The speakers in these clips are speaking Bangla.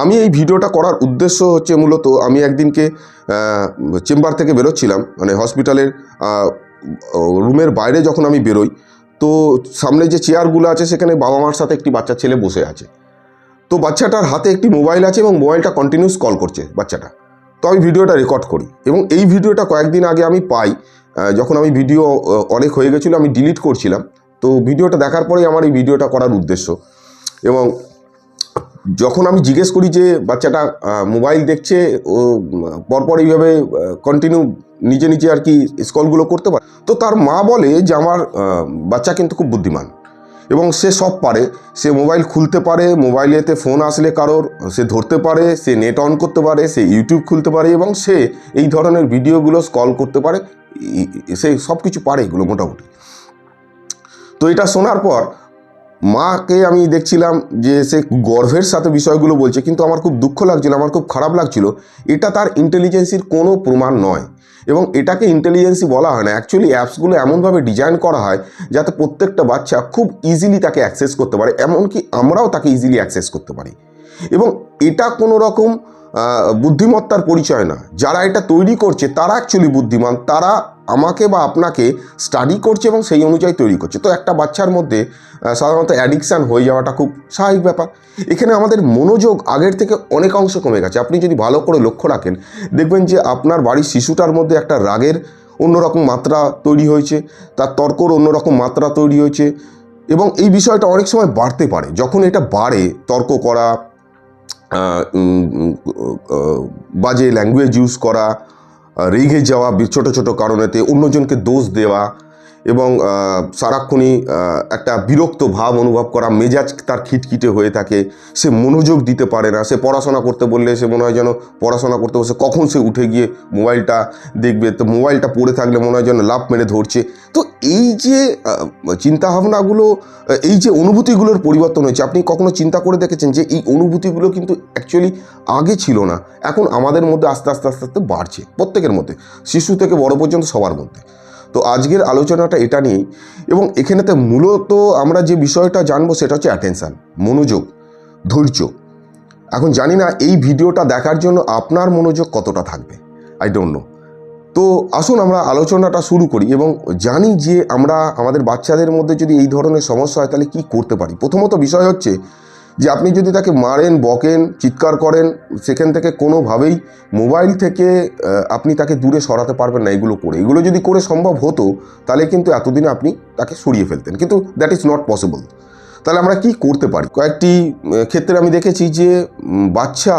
আমি এই ভিডিওটা করার উদ্দেশ্য হচ্ছে মূলত আমি একদিনকে চেম্বার থেকে বেরোচ্ছিলাম, মানে হসপিটালের রুমের বাইরে যখন আমি বেরোই, তো সামনে যে চেয়ারগুলো আছে সেখানে বাবা মার সাথে একটি বাচ্চা ছেলে বসে আছে। তো বাচ্চাটার হাতে একটি মোবাইল আছে এবং মোবাইলটা কন্টিনিউস কল করছে বাচ্চাটা। তো আমি ভিডিওটা রেকর্ড করি এবং এই ভিডিওটা কয়েকদিন আগে আমি পাই, যখন আমি ভিডিও অনেক হয়ে গেছিলো, আমি ডিলিট করছিলাম। তো ভিডিওটা দেখার পরেই আমার এই ভিডিওটা করার উদ্দেশ্য। এবং যখন আমি জিজ্ঞেস করি যে বাচ্চাটা মোবাইল দেখছে, ও পরপর এইভাবে কন্টিনিউ নিজে নিজে আর কি স্ক্রলগুলো করতে পারে, তো তার মা বলে যে আমার বাচ্চা কিন্তু খুব বুদ্ধিমান এবং সে সব পারে, সে মোবাইল খুলতে পারে, মোবাইলেতে ফোন আসলে কারোর সে ধরতে পারে, সে নেট অন করতে পারে, সে ইউটিউব খুলতে পারে এবং সে এই ধরনের ভিডিওগুলো স্ক্রল করতে পারে, সে সব কিছু পারে এগুলো মোটামুটি। তো এটা শোনার পর মাকে আমি দেখছিলাম যে সে গর্বের সাথে বিষয়গুলো বলছে, কিন্তু আমার খুব দুঃখ লাগছিল, আমার খুব খারাপ লাগছিল। এটা তার ইন্টেলিজেন্সির কোনো প্রমাণ নয় এবং এটাকে ইন্টেলিজেন্সি বলা হয় না। অ্যাকচুয়ালি অ্যাপসগুলো এমনভাবে ডিজাইন করা হয় যাতে প্রত্যেকটা বাচ্চা খুব ইজিলি তাকে অ্যাক্সেস করতে পারে, এমনকি আমরাও তাকে ইজিলি অ্যাক্সেস করতে পারি। এবং এটা কোনো রকম বুদ্ধিমত্তার পরিচয় না। যারা এটা তৈরি করছে তারা অ্যাকচুয়ালি বুদ্ধিমান, তারা আমাকে বা আপনাকে স্টাডি করছে এবং সেই অনুযায়ী তৈরি করছে। তো একটা বাচ্চার মধ্যে সাধারণত অ্যাডিকশান হয়ে যাওয়াটা খুব স্বাভাবিক ব্যাপার। এখানে আমাদের মনোযোগ আগের থেকে অনেক অংশ কমে গেছে। আপনি যদি ভালো করে লক্ষ্য রাখেন, দেখবেন যে আপনার বাড়ির শিশুটার মধ্যে একটা রাগের অন্যরকম মাত্রা তৈরি হয়েছে, তার তর্কর অন্যরকম মাত্রা তৈরি হয়েছে এবং এই বিষয়টা অনেক সময় বাড়তে পারে। যখন এটা বাড়ে, তর্ক করা, বাজে ল্যাঙ্গুয়েজ ইউজ করা, রেগে যাওয়া ছোটো ছোটো কারণেতে, অন্যজনকে দোষ দেওয়া এবং সারাক্ষণই একটা বিরক্ত ভাব অনুভব করা, মেজাজ তার খিটখিটে হয়ে থাকে, সে মনোযোগ দিতে পারে না, সে পড়াশোনা করতে বললে সে মনে হয় যেন পড়াশোনা করতে বসে কখন সে উঠে গিয়ে মোবাইলটা দেখবে, তো মোবাইলটা পড়ে থাকলে মনে হয় যেন লাফ মেরে ধরছে। তো এই যে চিন্তাভাবনাগুলো, এই যে অনুভূতিগুলোর পরিবর্তন হয়েছে, আপনি কখনো চিন্তা করে দেখেছেন যে এই অনুভূতিগুলো কিন্তু অ্যাকচুয়ালি আগে ছিল না, এখন আমাদের মধ্যে আস্তে আস্তে আস্তে আস্তে বাড়ছে, প্রত্যেকের মধ্যে, শিশু থেকে বড় পর্যন্ত সবার মধ্যে। তো আজকের আলোচনাটা এটা নিয়েই এবং এখানেতে মূলত আমরা যে বিষয়টা জানবো সেটা হচ্ছে অ্যাটেনশান, মনোযোগ, ধৈর্য। এখন জানি না এই ভিডিওটা দেখার জন্য আপনার মনোযোগ কতটা থাকবে, আই ডোন্ট নো। তো আসুন আমরা আলোচনাটা শুরু করি এবং জানি যে আমরা আমাদের বাচ্চাদের মধ্যে যদি এই ধরনের সমস্যা হয় তাহলে কী করতে পারি। প্রথমত বিষয় হচ্ছে যে আপনি যদি তাকে মারেন, বকেন, চিৎকার করেন, সেখান থেকে কোনোভাবেই মোবাইল থেকে আপনি তাকে দূরে সরাতে পারবেন না। এগুলো যদি করে সম্ভব হতো তাহলে কিন্তু এতদিনে আপনি তাকে সরিয়ে ফেলতেন, কিন্তু দ্যাট ইজ নট পসিবল। তাহলে আমরা কি করতে পারি? কয়েকটি ক্ষেত্রে আমি দেখেছি যে বাচ্চা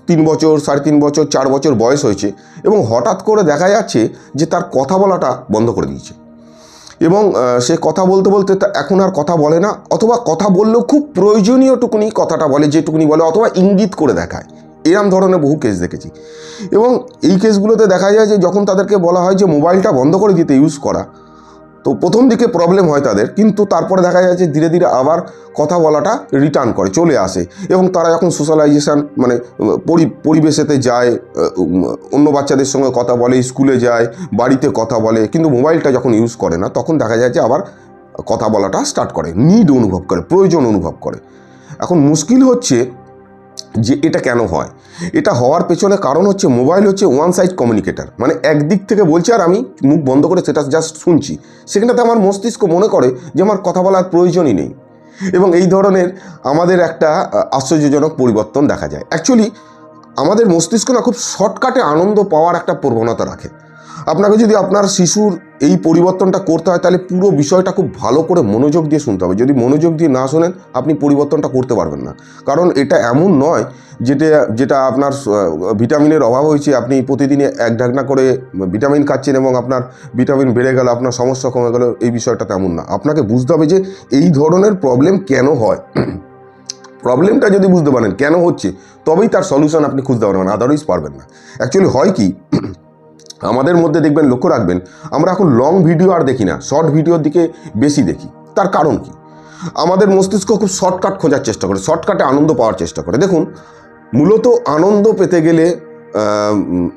3 বছর, 3.5 বছর, 4 বছর বয়স হয়েছে এবং হঠাৎ করে দেখা যাচ্ছে যে তার কথা বলাটা বন্ধ করে দিয়েছে এবং সে কথা বলতে বলতে এখন আর কথা বলে না, অথবা কথা বললেও খুব প্রয়োজনীয়টুকুনি কথাটা বলে, যেটুকুনি বলে, অথবা ইঙ্গিত করে দেখায়। এরম ধরনের বহু কেস দেখেছি এবং এই কেসগুলোতে দেখা যায় যে যখন তাদেরকে বলা হয় যে মোবাইলটা বন্ধ করে দিতে, ইউজ করা, তো প্রথম দিকে প্রবলেম হয় তাদের, কিন্তু তারপরে দেখা যায় যে ধীরে ধীরে আবার কথা বলাটা রিটার্ন করে, চলে আসে এবং তারা যখন সোশ্যালাইজেশান মানে পরিবেশেতে যায়, অন্য বাচ্চাদের সঙ্গে কথা বলে, স্কুলে যায়, বাড়িতে কথা বলে, কিন্তু মোবাইলটা যখন ইউজ করে না তখন দেখা যায় যে আবার কথা বলাটা স্টার্ট করে, নিড অনুভব করে, প্রয়োজন অনুভব করে। এখন মুশকিল হচ্ছে যে এটা কেন হয়? এটা হওয়ার পেছনে কারণ হচ্ছে মোবাইল হচ্ছে ওয়ান সাইড কমিউনিকেটার, মানে একদিক থেকে বলছে আর আমি মুখ বন্ধ করে সেটা জাস্ট শুনছি। সেখানটাতে আমার মস্তিষ্ক মনে করে যে আমার কথা বলার প্রয়োজনই নেই এবং এই ধরনের আমাদের একটা আশ্চর্যজনক পরিবর্তন দেখা যায়। অ্যাকচুয়ালি আমাদের মস্তিষ্ক না খুব শর্টকাটে আনন্দ পাওয়ার একটা প্রবণতা রাখে। আপনাকে যদি আপনার শিশুর এই পরিবর্তনটা করতে হয় তাহলে পুরো বিষয়টা খুব ভালো করে মনোযোগ দিয়ে শুনতে হবে। যদি মনোযোগ দিয়ে না শোনেন আপনি পরিবর্তনটা করতে পারবেন না, কারণ এটা এমন নয় যেটা আপনার ভিটামিনের অভাব হয়েছে, আপনি প্রতিদিনে 1 ঢাকনা করে ভিটামিন খাচ্ছেন এবং আপনার ভিটামিন বেড়ে গেল, আপনার সমস্যা কমে গেল, এই বিষয়টা তেমন না। আপনাকে বুঝতে হবে যে এই ধরনের প্রবলেম কেন হয়। প্রবলেমটা যদি বুঝতে পারেন কেন হচ্ছে, তবেই তার সলিউশন আপনি খুঁজতে পারবেন, আদারওয়াইজ পারবেন না। অ্যাকচুয়ালি হয় কি, আমাদের মধ্যে দেখবেন, লক্ষ্য রাখবেন, আমরা এখন লং ভিডিও আর দেখি না, শর্ট ভিডিওর দিকে বেশি দেখি। তার কারণ কি? আমাদের মস্তিষ্ক খুব শর্টকাট খোঁজার চেষ্টা করে, শর্টকাটে আনন্দ পাওয়ার চেষ্টা করে। দেখুন, মূলত আনন্দ পেতে গেলে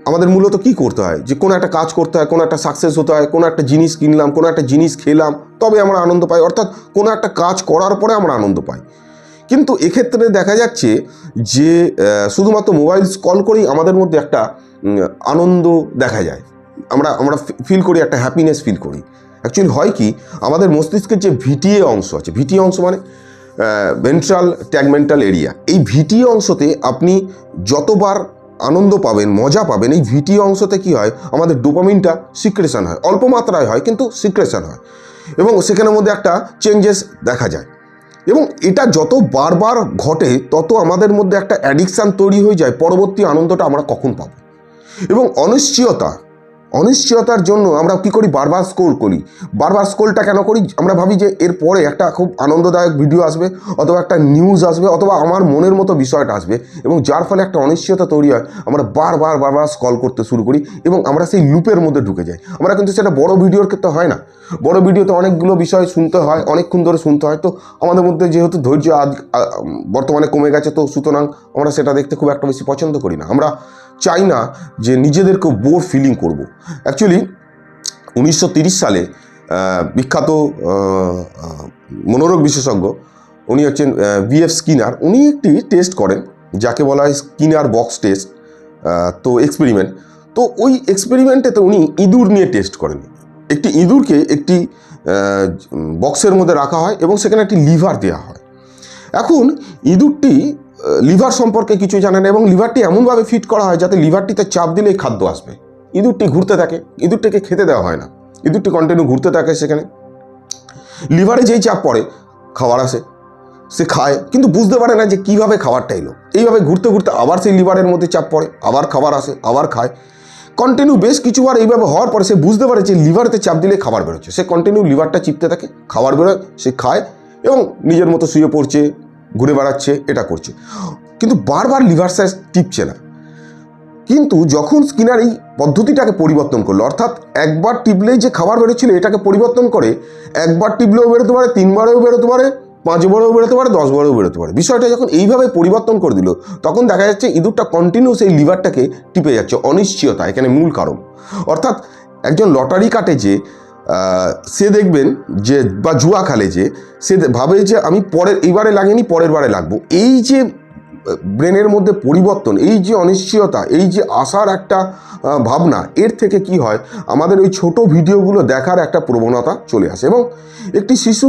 আমাদের মূলত কি করতে হয়, যে কোনো একটা কাজ করতে হয়, কোনো একটা সাকসেস হতে হয়, কোনো একটা জিনিস কিনলাম, কোনো একটা জিনিস খেলাম, তবে আমরা আনন্দ পাই, অর্থাৎ কোনো একটা কাজ করার পরে আমরা আনন্দ পাই। কিন্তু এক্ষেত্রে দেখা যাচ্ছে যে শুধুমাত্র মোবাইল স্ক্রল করেই আমাদের মধ্যে একটা আনন্দ দেখা যায়, আমরা ফিল করি, একটা হ্যাপিনেস ফিল করি। অ্যাকচুয়ালি হয় কি, আমাদের মস্তিষ্কের যে ভিটিএ অংশ আছে, ভিটিএ অংশ মানে ভেন্ট্রাল ট্যাগমেন্টাল এরিয়া, এই ভিটিএ অংশতে আপনি যতবার আনন্দ পাবেন, মজা পাবেন, এই ভিটিএ অংশতে কি হয়, আমাদের ডোপামিনটা সিক্রেশন হয়, অল্প মাত্রায় হয় কিন্তু সিক্রেশন হয়, এবং সেখানের মধ্যে একটা চেঞ্জেস দেখা যায়। এবং এটা যত বারবার ঘটে তত আমাদের মধ্যে একটা অ্যাডিকশান তৈরি হয়ে যায়, পরবর্তী আনন্দটা আমরা কখন পাবো। এবং অনিশ্চয়তার জন্য আমরা কি করি, বারবার স্ক্রোল করি। বারবার স্ক্রোলটা কেন করি, আমরা ভাবি যে এর পরে একটা খুব আনন্দদায়ক ভিডিও আসবে, অথবা একটা নিউজ আসবে, অথবা আমার মনের মতো বিষয়টা আসবে, এবং যার ফলে একটা অনিশ্চয়তা তৈরি হয়। আমরা বারবার স্ক্রল করতে শুরু করি এবং আমরা সেই লুপের মধ্যে ঢুকে যাই। আমরা কিন্তু সেটা বড় ভিডিওর ক্ষেত্রে হয় না। বড় ভিডিওতে অনেকগুলো বিষয় শুনতে হয়, অনেকক্ষণ ধরে শুনতে হয়। তো আমাদের মধ্যে যেহেতু ধৈর্য বর্তমানে কমে গেছে, তো সুতরাং আমরা সেটা দেখতে খুব একটা বেশি পছন্দ করি না। আমরা চাই না যে নিজেদেরকে বোর ফিলিং করব। অ্যাকচুয়ালি 1930 সালে বিখ্যাত মনোরোগ বিশেষজ্ঞ, উনি হচ্ছেন বিএফ স্কিনার। উনি একটি টেস্ট করেন যাকে বলা হয় স্কিনার বক্স টেস্ট, তো এক্সপেরিমেন্ট। তো ওই এক্সপেরিমেন্টেতে উনি ইঁদুর নিয়ে টেস্ট করেন। একটি ইঁদুরকে একটি বক্সের মধ্যে রাখা হয় এবং সেখানে একটি লিভার দেওয়া হয়। এখন ইঁদুরটি লিভার সম্পর্কে কিছু জানে না, এবং লিভারটি এমনভাবে ফিট করা হয় যাতে লিভারটিতে চাপ দিলেই খাদ্য আসবে। ইঁদুরটি ঘুরতে থাকে, ইঁদুরটিকে খেতে দেওয়া হয় না, ইঁদুরটি কন্টিনিউ ঘুরতে থাকে। সেখানে লিভারে যেই চাপ পড়ে খাবার আসে, সে খায়, কিন্তু বুঝতে পারে না যে কীভাবে খাবারটা এলো। এইভাবে ঘুরতে ঘুরতে আবার সেই লিভারের মধ্যে চাপ পড়ে, আবার খাবার আসে, আবার খায়। কন্টিনিউ বেশ কিছুবার এইভাবে হওয়ার পরে সে বুঝতে পারে যে লিভারেতে চাপ দিলে খাবার বেরোচ্ছে। সে কন্টিনিউ লিভারটা চিপতে থাকে, খাবার বেরোয়, সে খায় এবং নিজের মতো শুয়ে পড়ছে, ঘুরে বেড়াচ্ছে, এটা করছে, কিন্তু বারবার লিভার সাইজ টিপছে না। কিন্তু যখন স্কিনার এই পদ্ধতিটাকে পরিবর্তন করলো, অর্থাৎ একবার টিপলেই যে খাবার বেরোচ্ছিল এটাকে পরিবর্তন করে একবার টিপলেও বেরোতে পারে, 3 বারেও বেরোতে পারে, 5 বারেও বেরোতে পারে, 10 বারেও বেরোতে পারে। বিষয়টা যখন এইভাবে পরিবর্তন করে দিল, তখন দেখা যাচ্ছে ইঁদুরটা কন্টিনিউ সেই লিভারটাকে টিপে যাচ্ছে। অনিশ্চয়তা এখানে মূল কারণ। অর্থাৎ একজন লটারি কাটে যে, সে দেখবেন যে, বা জুয়া খেলে যে, সে ভাবে যে আমি এইবারে লাগেনি, পরের বারে লাগবো। এই যে ব্রেনের মধ্যে পরিবর্তন, এই যে অনিশ্চয়তা, এই যে আশার একটা ভাবনা, এর থেকে কি হয়, আমাদের ওই ছোট ভিডিওগুলো দেখার একটা প্রবণতা চলে আসে। এবং একটি শিশু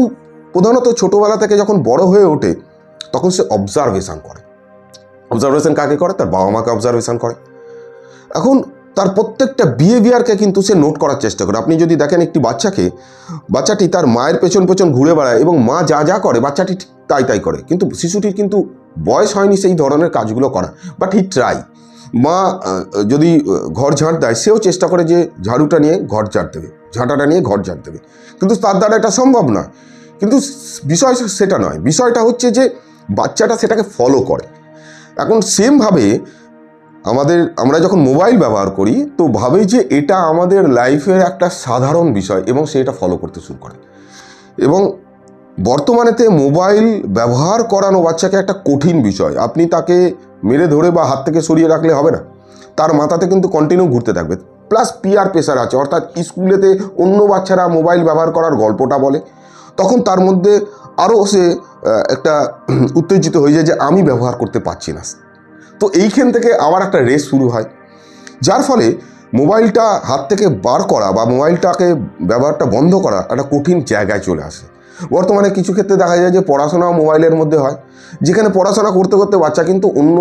প্রধানত ছোটোবেলা থেকে যখন বড় হয়ে ওঠে তখন সে অবজারভেশন করে। অবজারভেশন কাকে করে? তার বাবা মাকে অবজারভেশন করে। এখন তার প্রত্যেকটা বিহেভিয়ারকে কিন্তু সে নোট করার চেষ্টা করে। আপনি যদি দেখেন একটি বাচ্চাটি তার মায়ের পেছন পেছন ঘুরে বেড়ায় এবং মা যা যা করে বাচ্চাটি তাই করে, কিন্তু শিশুটির কিন্তু বয়স হয়নি সেই ধরনের কাজগুলো করা, বাট হি ট্রাই। মা যদি ঘর ঝাঁট দেয়, সেও চেষ্টা করে যে ঝাড়ুটা নিয়ে ঘর ঝাঁট দেবে, ঝাঁটাটা নিয়ে ঘর ঝাঁট দেবে, কিন্তু তার দ্বারা এটা সম্ভব নয়। কিন্তু বিষয় সেটা নয়, বিষয়টা হচ্ছে যে বাচ্চাটা সেটাকে ফলো করে। এখন সেমভাবে আমরা যখন মোবাইল ব্যবহার করি, তো ভাবে যে এটা আমাদের লাইফের একটা সাধারণ বিষয় এবং সে এটা ফলো করতে শুরু করে। এবং বর্তমানেতে মোবাইল ব্যবহার করানো বাচ্চাকে একটা কঠিন বিষয়। আপনি তাকে মেরে ধরে বা হাত থেকে সরিয়ে রাখলে হবে না, তার মাথাতে কিন্তু কন্টিনিউ ঘুরতে থাকবে। প্লাস পিয়ার প্রেশার আছে, অর্থাৎ স্কুলেতে অন্য বাচ্চারা মোবাইল ব্যবহার করার গল্পটা বলে, তখন তার মধ্যে আরও সে একটা উত্তেজিত হয়ে যায় যে আমি ব্যবহার করতে পারছি না। তো এইখান থেকে আবার একটা রেস শুরু হয়, যার ফলে মোবাইলটা হাত থেকে বার করা বা মোবাইলটাকে ব্যবহারটা বন্ধ করা একটা কঠিন জায়গায় চলে আসে। বর্তমানে কিছু ক্ষেত্রে দেখা যায় যে পড়াশোনাও মোবাইলের মধ্যে হয়, যেখানে পড়াশোনা করতে করতে বাচ্চা কিন্তু অন্য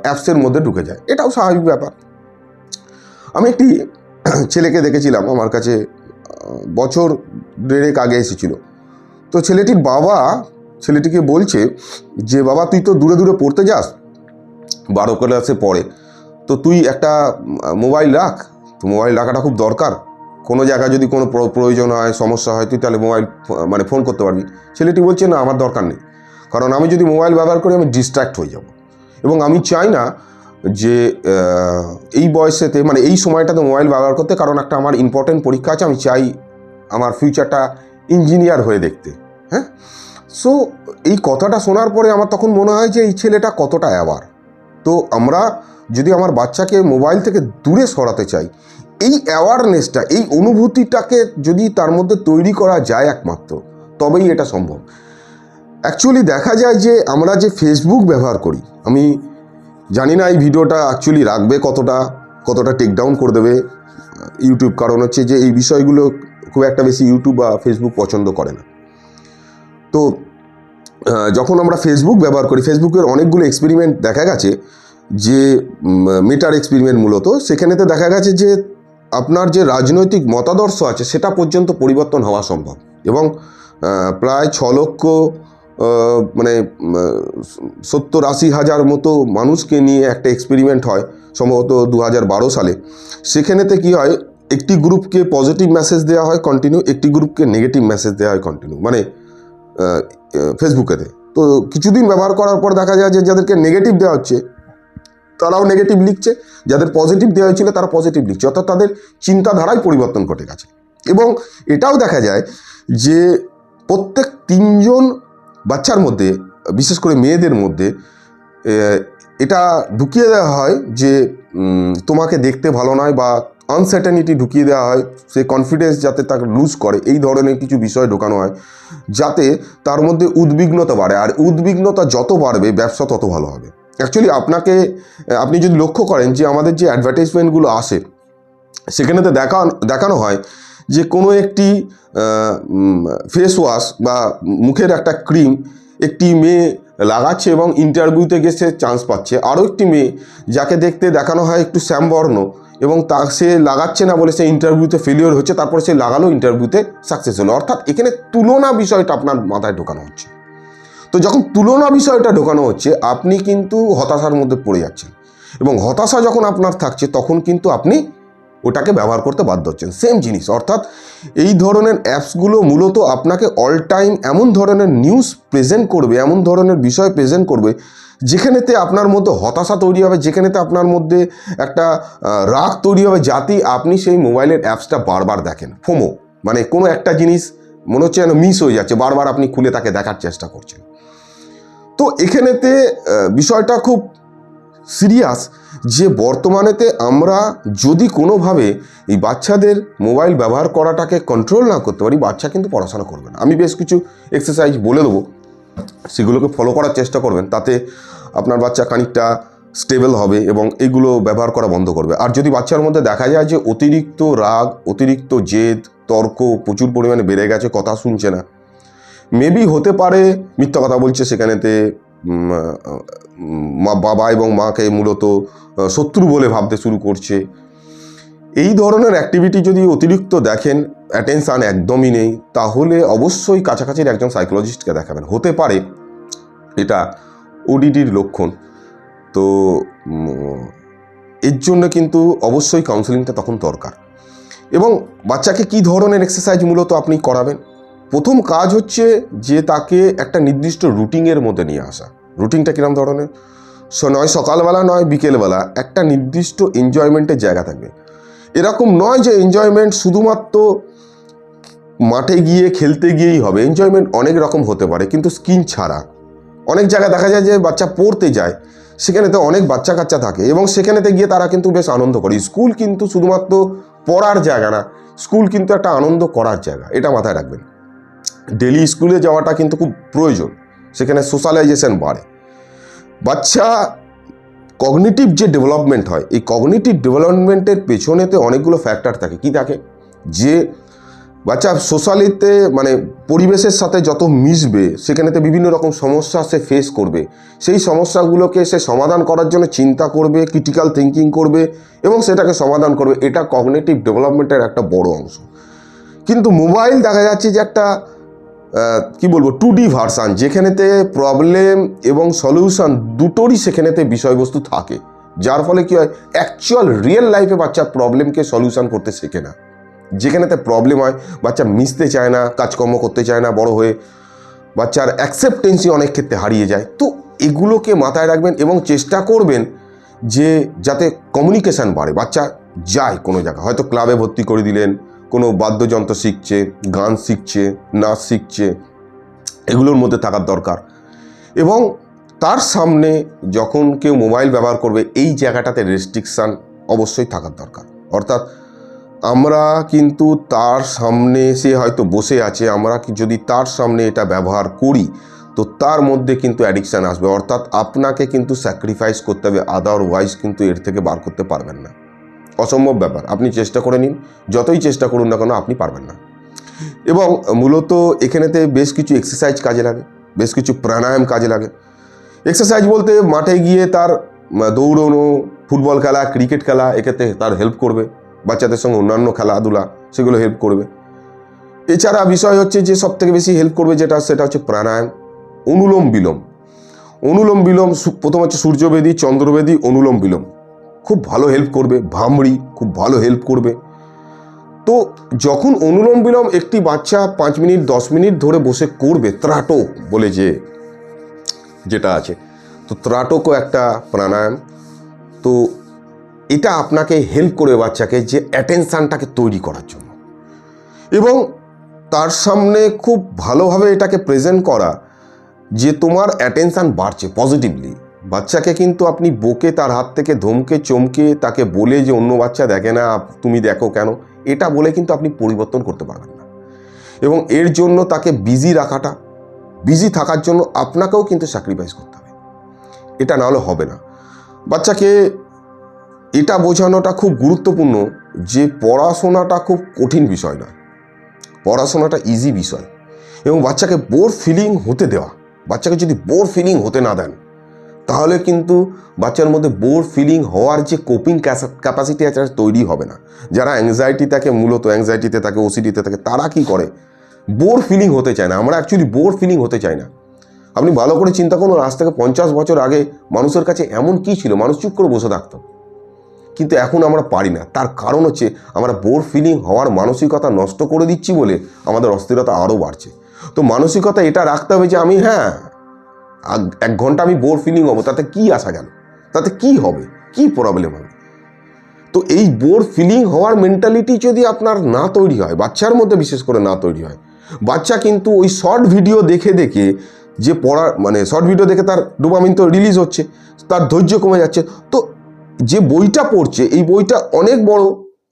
অ্যাপসের মধ্যে ঢুকে যায়। এটাও স্বাভাবিক ব্যাপার। আমি একটি ছেলেকে দেখেছিলাম, আমার কাছে বছর 1.5 আগে এসেছিল। তো ছেলেটির বাবা ছেলেটিকে বলছে যে, বাবা তুই তো দূরে দূরে পড়তে যাস, 12 ক্লাসে পড়ে, তো তুই একটা মোবাইল রাখ, তো মোবাইল রাখাটা খুব দরকার, কোনো জায়গায় যদি কোনো প্রয়োজন হয়, সমস্যা হয়, তুই তাহলে মোবাইল ফোন করতে পারবি। ছেলেটি বলছে না, আমার দরকার নেই, কারণ আমি যদি মোবাইল ব্যবহার করি আমি ডিস্ট্র্যাক্ট হয়ে যাব, এবং আমি চাই না যে এই বয়সেতে এই সময়টাতে মোবাইল ব্যবহার করতে, কারণ একটা আমার ইম্পর্টেন্ট পরীক্ষা আছে, আমি চাই আমার ফিউচারটা ইঞ্জিনিয়ার হয়ে দেখতে। হ্যাঁ, সো এই কথাটা শোনার পরে আমার তখন মনে হয় যে এই ছেলেটা কতটা অ্যাওয়ার। তো আমরা যদি আমার বাচ্চাকে মোবাইল থেকে দূরে সরাতে চাই, এই অ্যাওয়ারনেসটা, এই অনুভূতিটাকে যদি তার মধ্যে তৈরি করা যায় একমাত্র, তবেই এটা সম্ভব। অ্যাকচুয়ালি দেখা যায় যে আমরা যে ফেসবুক ব্যবহার করি, আমি জানি না এই ভিডিওটা অ্যাকচুয়ালি রাখবে কতটা টেক ডাউন করে দেবে ইউটিউব, কারণ হচ্ছে যে এই বিষয়গুলো খুব একটা বেশি ইউটিউব বা ফেসবুক পছন্দ করে না। তো যখন আমরা ফেসবুক ব্যবহার করি, ফেসবুকের অনেকগুলো এক্সপেরিমেন্ট দেখা গেছে যে মেটার এক্সপেরিমেন্ট মূলত, সেখানেতে দেখা গেছে যে আপনার যে রাজনৈতিক মতাদর্শ আছে সেটা পর্যন্ত পরিবর্তন হওয়া সম্ভব। এবং প্রায় 6 লক্ষ মানে 70-80 হাজার মতো মানুষকে নিয়ে একটা এক্সপেরিমেন্ট হয় সম্ভবত 2012 সালে। সেখানেতে কি হয়, একটি গ্রুপকে পজিটিভ মেসেজ দেওয়া হয় কন্টিনিউ, একটি গ্রুপকে নেগেটিভ মেসেজ দেওয়া হয় কন্টিনিউ, মানে ফেসবুকেতে। তো কিছুদিন ব্যবহার করার পর দেখা যায় যে যাদেরকে নেগেটিভ দেওয়া হচ্ছে তারাও নেগেটিভ লিখছে, যাদের পজিটিভ দেওয়া হয়েছিল তারা পজিটিভ লিখছে, অর্থাৎ তাদের চিন্তাধারায় পরিবর্তন ঘটে গেছে। এবং এটাও দেখা যায় যে প্রত্যেক 3 জন বাচ্চার মধ্যে, বিশেষ করে মেয়েদের মধ্যে, এটা ঢুকিয়ে দেওয়া হয় যে তোমাকে দেখতে ভালো নয়, বা আনসার্টেনিটি ঢুকিয়ে দেওয়া হয়, সে কনফিডেন্স যাতে তাকে লুজ করে, এই ধরনের কিছু বিষয় ঢোকানো হয় যাতে তার মধ্যে উদ্বিগ্নতা বাড়ে। আর উদ্বিগ্নতা যত বাড়বে ব্যবসা তত ভালো হবে। অ্যাকচুয়ালি আপনি যদি লক্ষ্য করেন যে আমাদের যে অ্যাডভার্টাইজমেন্টগুলো আসে সেখানেতে দেখানো হয় যে কোনো একটি ফেস ওয়াশ বা মুখের একটা ক্রিম একটি মেয়ে লাগাচ্ছে এবং ইন্টারভিউতে গিয়ে সে চান্স পাচ্ছে। আরও একটি মেয়ে যাকে দেখতে দেখানো হয় একটু শ্যামবর্ণ এবং সে লাগাচ্ছে না বলে সে ইন্টারভিউতে ফেলিওর হচ্ছে, তারপরে সে লাগালো, ইন্টারভিউতে সাকসেস হলো। অর্থাৎ এখানে তুলনা বিষয়টা আপনার মাথায় ঢোকানো হচ্ছে। তো যখন তুলনা বিষয়টা ঢোকানো হচ্ছে আপনি কিন্তু হতাশার মধ্যে পড়ে যাচ্ছেন, এবং হতাশা যখন আপনার থাকছে তখন কিন্তু আপনি ওটাকে ব্যবহার করতে বাধ্য হচ্ছেন। সেম জিনিস, অর্থাৎ এই ধরনের অ্যাপসগুলো মূলত আপনাকে অল টাইম এমন ধরনের নিউজ প্রেজেন্ট করবে, এমন ধরনের বিষয় প্রেজেন্ট করবে যেখানেতে আপনার মধ্যে হতাশা তৈরি হবে, যেখানেতে আপনার মধ্যে একটা রাগ তৈরি হবে, যাতে আপনি সেই মোবাইলের অ্যাপসটা বারবার দেখেন। ফোমো, মানে কোনো একটা জিনিস মনে হচ্ছে যেন মিস হয়ে যাচ্ছে, বারবার আপনি খুলে তাকে দেখার চেষ্টা করছেন। তো এখানেতে বিষয়টা খুব সিরিয়াস যে বর্তমানেতে আমরা যদি কোনোভাবে এই বাচ্চাদের মোবাইল ব্যবহার করাটাকে কন্ট্রোল না করতে পারি, বাচ্চা কিন্তু পড়াশোনা করবে না। আমি বেশ কিছু এক্সারসাইজ বলে দেবো, সেগুলোকে ফলো করার চেষ্টা করবেন, তাতে আপনার বাচ্চা খানিকটা স্টেবল হবে এবং এগুলো ব্যবহার করা বন্ধ করবে। আর যদি বাচ্চার মধ্যে দেখা যায় যে অতিরিক্ত রাগ, অতিরিক্ত জেদ, তর্ক প্রচুর পরিমাণে বেড়ে গেছে, কথা শুনছে না, মেবি হতে পারে মিথ্যা কথা বলছে, সেখানেতে বাবা এবং মাকে মূলত শত্রু বলে ভাবতে শুরু করছে, এই ধরনের অ্যাক্টিভিটি যদি অতিরিক্ত দেখেন, অ্যাটেনশান একদমই নেই, তাহলে অবশ্যই কাছাকাছির একজন সাইকোলজিস্টকে দেখাবেন। হতে পারে এটা ওডিডির লক্ষণ। তো এর জন্য কিন্তু অবশ্যই কাউন্সেলিংটা তখন দরকার। এবং বাচ্চাকে কি ধরনের এক্সারসাইজ মূলত আপনি করাবেন? প্রথম কাজ হচ্ছে যে তাকে একটা নির্দিষ্ট রুটিনের মধ্যে নিয়ে আসা। রুটিনটা কীরকম ধরনের? নয় সকালবেলা নয় বিকেলবেলা একটা নির্দিষ্ট এনজয়মেন্টের জায়গা থাকবে। এরকম নয় যে এনজয়মেন্ট শুধুমাত্র মাঠে গিয়ে খেলতে গিয়েই হবে। এনজয়মেন্ট অনেক রকম হতে পারে, কিন্তু স্ক্রিন ছাড়া। অনেক জায়গায় দেখা যায় যে বাচ্চা পড়তে যায়, সেখানেতে অনেক বাচ্চা কাচ্চা থাকে এবং সেখানেতে গিয়ে তারা কিন্তু বেশ আনন্দ করে। স্কুল কিন্তু শুধুমাত্র পড়ার জায়গা না, স্কুল কিন্তু একটা আনন্দ করার জায়গা, এটা মাথায় রাখবেন। ডেলি স্কুলে যাওয়াটা কিন্তু খুব প্রয়োজন, সেখানে সোশ্যালাইজেশন বাড়ে। বাচ্চা কগনিটিভ যে ডেভেলপমেন্ট হয়, এই কগনিটিভ ডেভেলপমেন্টের পেছনেতে অনেকগুলো ফ্যাক্টর থাকে। কি থাকে? যে বাচ্চা সোশ্যালিতে মানে পরিবেশের সাথে যত মিশবে সেখানেতে বিভিন্ন রকম সমস্যা সে ফেস করবে, সেই সমস্যাগুলোকে সে সমাধান করার জন্য চিন্তা করবে, ক্রিটিক্যাল থিঙ্কিং করবে এবং সেটাকে সমাধান করবে। এটা কগনিটিভ ডেভেলপমেন্টের একটা বড় অংশ। কিন্তু মোবাইল দেখা যাচ্ছে যে একটা কি বলবো 2D ভার্সান, যেখানেতে প্রবলেম এবং সলিউশন দুটোরই সেখানেতে বিষয়বস্তু থাকে, যার ফলে কি হয় অ্যাকচুয়াল রিয়েল লাইফে বাচ্চা প্রবলেমকে সলিউশন করতে শেখে না। যেখানেতে প্রবলেম হয় বাচ্চা মিশতে চায় না, কাজকর্ম করতে চায় না, বড় হয়ে বাচ্চার অ্যাকসেপ্টেন্সি অনেক ক্ষেত্রে হারিয়ে যায়। তো এগুলোকে মাথায় রাখবেন এবং চেষ্টা করবেন যে যাতে কমিউনিকেশান বাড়ে। বাচ্চা যায় কোনো জায়গায়, হয়তো ক্লাবে ভর্তি করে দিলেন, কোনো বাদ্যযন্ত্র শিখছে, গান শিখছে, নাচ শিখছে, এগুলোর মধ্যে থাকার দরকার। এবং তার সামনে যখন কেউ মোবাইল ব্যবহার করবে এই জায়গাটাতে রেস্ট্রিকশান অবশ্যই থাকার দরকার। অর্থাৎ আমরা কিন্তু তার সামনে, সে হয়তো বসে আছে, আমরা যদি তার সামনে এটা ব্যবহার করি তো তার মধ্যে কিন্তু অ্যাডিকশান আসবে, অর্থাৎ আপনাকে কিন্তু স্যাক্রিফাইস করতে হবে, আদারওয়াইজ কিন্তু এর থেকে বার করতে পারবেন না। অসম্ভব ব্যাপার, আপনি চেষ্টা করে নিন, যতই চেষ্টা করুন না কেন আপনি পারবেন না। এবং মূলত এখানেতে বেশ কিছু এক্সারসাইজ কাজে লাগে, বেশ কিছু প্রাণায়াম কাজে লাগে। এক্সারসাইজ বলতে মাঠে গিয়ে তার দৌড়ানো, ফুটবল খেলা, ক্রিকেট খেলা, এক্ষেত্রে তার হেল্প করবে। বাচ্চাদের সঙ্গে অন্যান্য খেলাধুলা সেগুলো হেল্প করবে। এছাড়া বিষয় হচ্ছে যে সবথেকে বেশি হেল্প করবে সেটা হচ্ছে প্রাণায়াম, অনুলোম বিলোম। অনুলোম বিলোম প্রথম হচ্ছে সূর্যবেদী, চন্দ্রবেদী, অনুলোম বিলোম খুব ভালো হেল্প করবে। ভামড়ি খুব ভালো হেল্প করবে। তো যখন অনুলোম বিলোম একটি বাচ্চা 5 মিনিট 10 মিনিট ধরে বসে করবে, ত্রাটক বলে যেটা আছে, তো ত্রাটকও একটা প্রাণায়াম। তো এটা আপনাকে হেল্প করবে বাচ্চাকে যে অ্যাটেনশানটাকে তৈরি করার জন্য, এবং তার সামনে খুব ভালোভাবে এটাকে প্রেজেন্ট করা যে তোমার অ্যাটেনশান বাড়ছে পজিটিভলি। বাচ্চাকে কিন্তু আপনি বকে, তার হাত থেকে ধমকে চমকে, তাকে বলে যে অন্য বাচ্চা দেখে না তুমি দেখো কেন, এটা বলে কিন্তু আপনি পরিবর্তন করতে পারবেন না। এবং এর জন্য তাকে বিজি থাকার জন্য আপনাকেও কিন্তু স্যাক্রিফাইস করতে হবে, এটা না হলে হবে না। বাচ্চাকে এটা বোঝানোটা খুব গুরুত্বপূর্ণ যে পড়াশোনাটা খুব কঠিন বিষয় না, পড়াশোনাটা ইজি বিষয়। এবং বাচ্চাকে বোর ফিলিং হতে দেওয়া, বাচ্চাকে যদি বোর ফিলিং হতে না দেন তাহলে কিন্তু বাচ্চার মধ্যে বোর ফিলিং হওয়ার যে কোপিং ক্যাপাসিটি আছে তৈরি হবে না। যারা অ্যাংজাইটিতে থাকে, ওসিডিতে থাকে, তারা কি করে, বোর ফিলিং হতে চায় না। আমরা অ্যাকচুয়ালি বোর ফিলিং হতে চাই না। আপনি ভালো করে চিন্তা করুন, আজ থেকে 50 বছর আগে মানুষের কাছে এমন কি ছিল, মানুষ চুপ করে বসে থাকতো, কিন্তু এখন আমরা পারি না। তার কারণ হচ্ছে আমরা বোর ফিলিং হওয়ার মানসিকতা নষ্ট করে দিচ্ছি বলে আমাদের অস্থিরতা আরও বাড়ছে। তো মানসিকতা এটা রাখতে হবে যে আমি 1 ঘন্টা আমি বোর ফিলিং হবো, তাতে কি আসা গেল, তাতে কি হবে, কি প্রবলেম হবে। তো এই বোর ফিলিং হওয়ার মেন্টালিটি যদি আপনার না তৈরি হয়, বাচ্চার মধ্যে বিশেষ করে না তৈরি হয়, বাচ্চা কিন্তু ওই শর্ট ভিডিও দেখে যে শর্ট ভিডিও দেখে তার ডোপামিন তো রিলিজ হচ্ছে, তার ধৈর্য কমে যাচ্ছে। তো যে বইটা পড়ছে, এই বইটা অনেক বড়,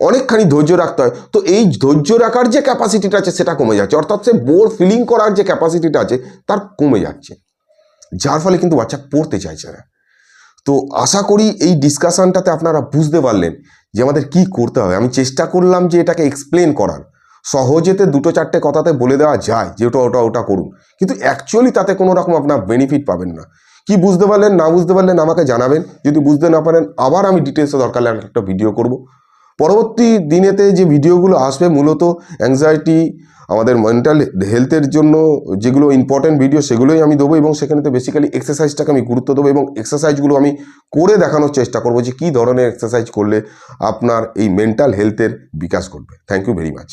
অনেকখানি ধৈর্য রাখতে হয়, তো এই ধৈর্য রাখার যে ক্যাপাসিটিটা আছে সেটা কমে যাচ্ছে, অর্থাৎ সে বোর ফিলিং করার যে ক্যাপাসিটিটা আছে তার কমে যাচ্ছে, যার ফলে কিন্তু বাচ্চা পড়তে চাইছে না। তো আশা করি এই ডিসকাশনটাতে আপনারা বুঝতে পারলেন যে আমাদের কি করতে হবে। আমি চেষ্টা করলাম যে এটাকে এক্সপ্লেন করার, সহজেতে 2-4টে কথাতে বলে দেওয়া যায় যে ওটা করুন, কিন্তু অ্যাকচুয়ালি তাতে কোনো রকম আপনার বেনিফিট পাবেন না। কি বুঝতে পারলেন না বুঝতে পারলেন আমাকে জানাবেন, যদি বুঝতে না পারেন আবার আমি ডিটেলসে দরকার লাগলে একটা ভিডিও করব। পরবর্তী দিনেতে যে ভিডিওগুলো আসবে মূলত অ্যাংজাইটি, আমাদের মেন্টাল হেলথের জন্য যেগুলো ইম্পর্টেন্ট ভিডিও সেগুলোই আমি দেবো, এবং সেখানেতে বেসিক্যালি এক্সারসাইজটাকে আমি গুরুত্ব দেবো, এবং এক্সারসাইজগুলো আমি করে দেখানোর চেষ্টা করবো যে কী ধরনের এক্সারসাইজ করলে আপনার এই মেন্টাল হেলথের বিকাশ ঘটবে। Thank you very much.